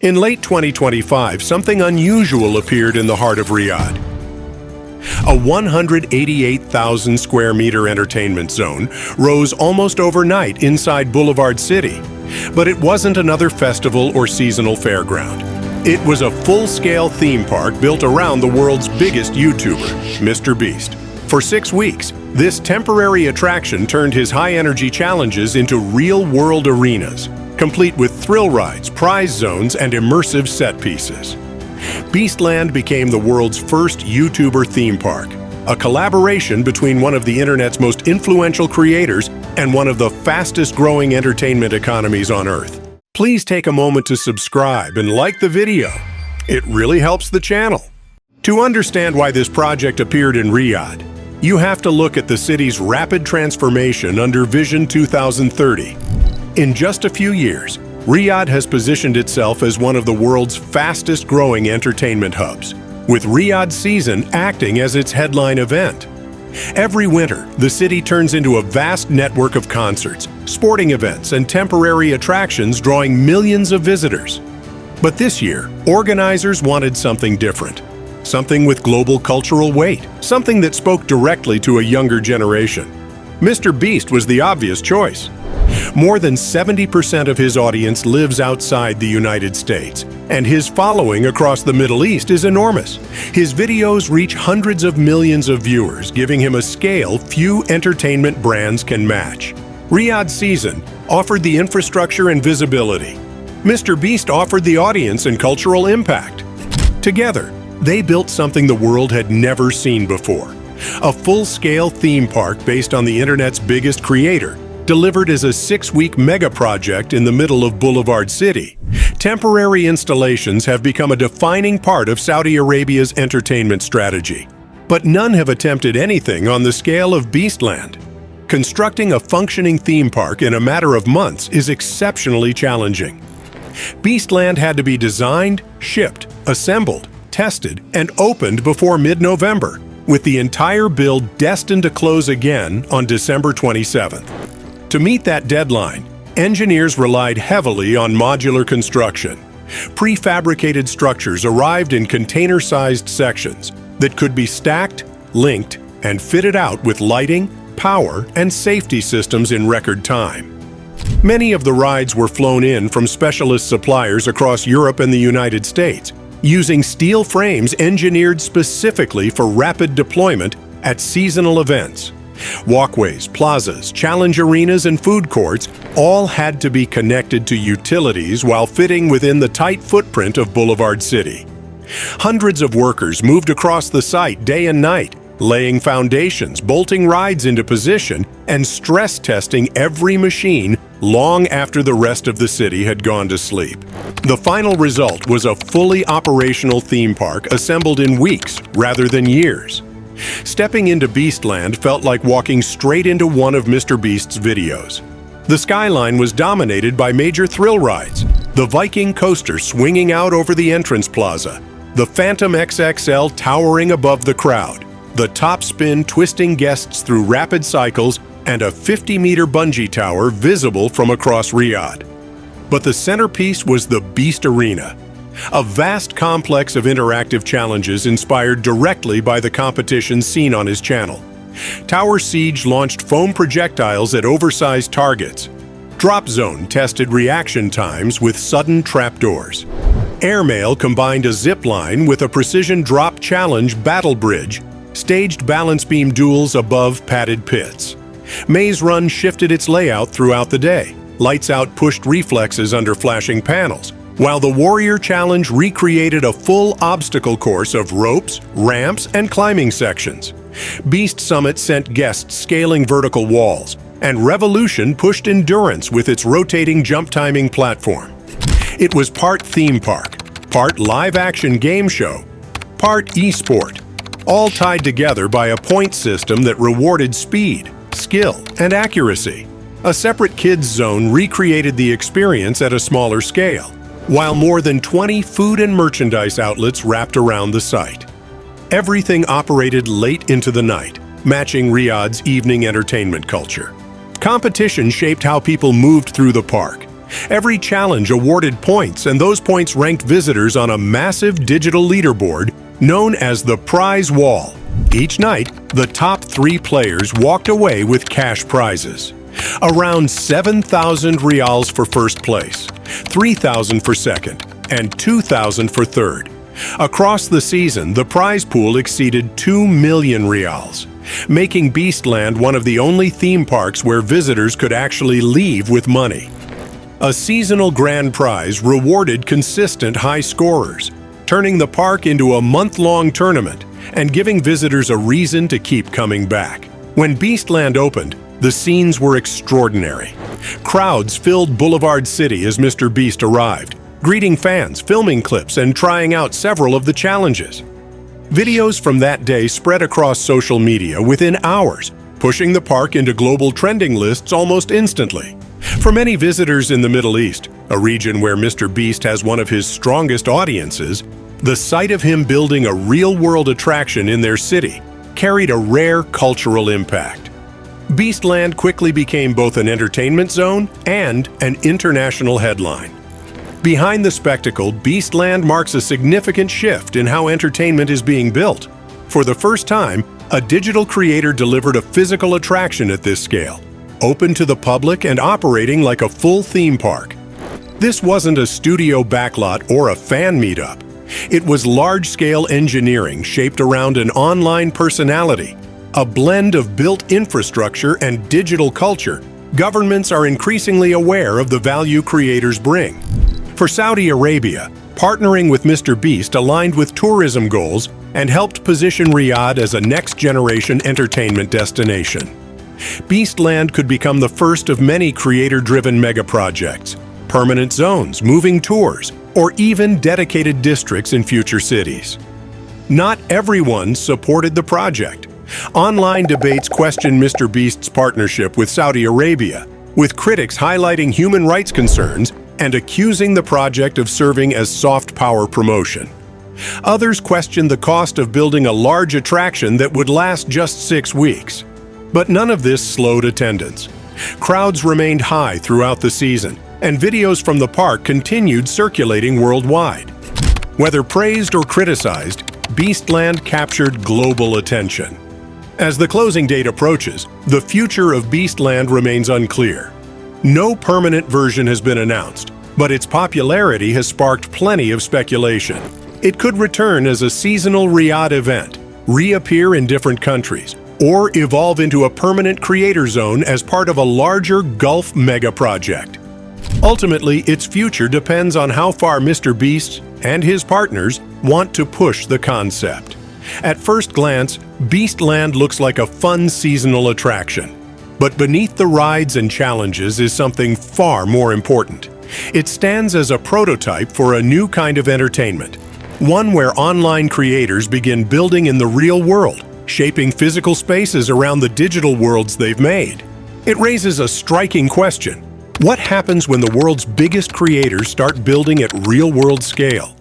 In late 2025, something unusual appeared in the heart of Riyadh. A 188,000 square meter entertainment zone rose almost overnight inside Boulevard City. But it wasn't another festival or seasonal fairground. It was a full-scale theme park built around the world's biggest YouTuber, MrBeast. For 6 weeks, this temporary attraction turned his high-energy challenges into real-world arenas, complete with thrill rides, prize zones, and immersive set pieces. Beastland became the world's first YouTuber theme park, a collaboration between one of the internet's most influential creators and one of the fastest-growing entertainment economies on Earth. Please take a moment to subscribe and like the video. It really helps the channel. To understand why this project appeared in Riyadh, you have to look at the city's rapid transformation under Vision 2030. In just a few years, Riyadh has positioned itself as one of the world's fastest-growing entertainment hubs, with Riyadh Season acting as its headline event. Every winter, the city turns into a vast network of concerts, sporting events, and temporary attractions drawing millions of visitors. But this year, organizers wanted something different. Something with global cultural weight, something that spoke directly to a younger generation. MrBeast was the obvious choice. More than 70% of his audience lives outside the United States, and his following across the Middle East is enormous. His videos reach hundreds of millions of viewers, giving him a scale few entertainment brands can match. Riyadh Season offered the infrastructure and visibility. MrBeast offered the audience and cultural impact. Together, they built something the world had never seen before. A full-scale theme park based on the internet's biggest creator, delivered as a 6-week mega project in the middle of Boulevard City. Temporary installations have become a defining part of Saudi Arabia's entertainment strategy. But none have attempted anything on the scale of Beastland. Constructing a functioning theme park in a matter of months is exceptionally challenging. Beastland had to be designed, shipped, assembled, tested, and opened before mid-November, with the entire build destined to close again on December 27th. To meet that deadline, engineers relied heavily on modular construction. Prefabricated structures arrived in container-sized sections that could be stacked, linked, and fitted out with lighting, power, and safety systems in record time. Many of the rides were flown in from specialist suppliers across Europe and the United States, using steel frames engineered specifically for rapid deployment at seasonal events. Walkways, plazas, challenge arenas, and food courts all had to be connected to utilities while fitting within the tight footprint of Boulevard City. Hundreds of workers moved across the site day and night, laying foundations, bolting rides into position, and stress testing every machine long after the rest of the city had gone to sleep. The final result was a fully operational theme park assembled in weeks rather than years. Stepping into Beastland felt like walking straight into one of MrBeast's videos. The skyline was dominated by major thrill rides, the Viking coaster swinging out over the entrance plaza, the Phantom XXL towering above the crowd, the top spin twisting guests through rapid cycles, and a 50-meter bungee tower visible from across Riyadh. But the centerpiece was the Beast Arena, a vast complex of interactive challenges inspired directly by the competitions seen on his channel. Tower Siege launched foam projectiles at oversized targets. Drop Zone tested reaction times with sudden trapdoors. Airmail combined a zip line with a precision drop challenge battle bridge, staged balance beam duels above padded pits. Maze Run shifted its layout throughout the day. Lights Out pushed reflexes under flashing panels, while the Warrior Challenge recreated a full obstacle course of ropes, ramps, and climbing sections. Beast Summit sent guests scaling vertical walls, and Revolution pushed endurance with its rotating jump timing platform. It was part theme park, part live-action game show, part e-sport, all tied together by a point system that rewarded speed, skill, and accuracy. A separate kids zone recreated the experience at a smaller scale, while more than 20 food and merchandise outlets wrapped around the site. Everything operated late into the night, matching Riyadh's evening entertainment culture. Competition shaped how people moved through the park. Every challenge awarded points, and those points ranked visitors on a massive digital leaderboard known as the prize wall. Each night, the top 3 players walked away with cash prizes. Around 7,000 Riyals for first place, 3,000 for second, and 2,000 for third. Across the season, the prize pool exceeded 2 million Riyals, making Beastland one of the only theme parks where visitors could actually leave with money. A seasonal grand prize rewarded consistent high scorers, turning the park into a month-long tournament and giving visitors a reason to keep coming back. When Beastland opened, the scenes were extraordinary. Crowds filled Boulevard City as MrBeast arrived, greeting fans, filming clips, and trying out several of the challenges. Videos from that day spread across social media within hours, pushing the park into global trending lists almost instantly. For many visitors in the Middle East, a region where MrBeast has one of his strongest audiences, the sight of him building a real-world attraction in their city carried a rare cultural impact. Beastland quickly became both an entertainment zone and an international headline. Behind the spectacle, Beastland marks a significant shift in how entertainment is being built. For the first time, a digital creator delivered a physical attraction at this scale, open to the public and operating like a full theme park. This wasn't a studio backlot or a fan meetup. It was large-scale engineering shaped around an online personality, a blend of built infrastructure and digital culture. Governments are increasingly aware of the value creators bring. For Saudi Arabia, partnering with MrBeast aligned with tourism goals and helped position Riyadh as a next-generation entertainment destination. Beastland could become the first of many creator-driven megaprojects, permanent zones, moving tours, or even dedicated districts in future cities. Not everyone supported the project. Online debates questioned MrBeast's partnership with Saudi Arabia, with critics highlighting human rights concerns and accusing the project of serving as soft power promotion. Others questioned the cost of building a large attraction that would last just 6 weeks. But none of this slowed attendance. Crowds remained high throughout the season, and videos from the park continued circulating worldwide. Whether praised or criticized, Beastland captured global attention. As the closing date approaches, the future of Beastland remains unclear. No permanent version has been announced, but its popularity has sparked plenty of speculation. It could return as a seasonal Riyadh event, reappear in different countries, or evolve into a permanent creator zone as part of a larger Gulf mega project. Ultimately, its future depends on how far MrBeast and his partners want to push the concept. At first glance, Beastland looks like a fun seasonal attraction. But beneath the rides and challenges is something far more important. It stands as a prototype for a new kind of entertainment, one where online creators begin building in the real world, shaping physical spaces around the digital worlds they've made. It raises a striking question. What happens when the world's biggest creators start building at real-world scale?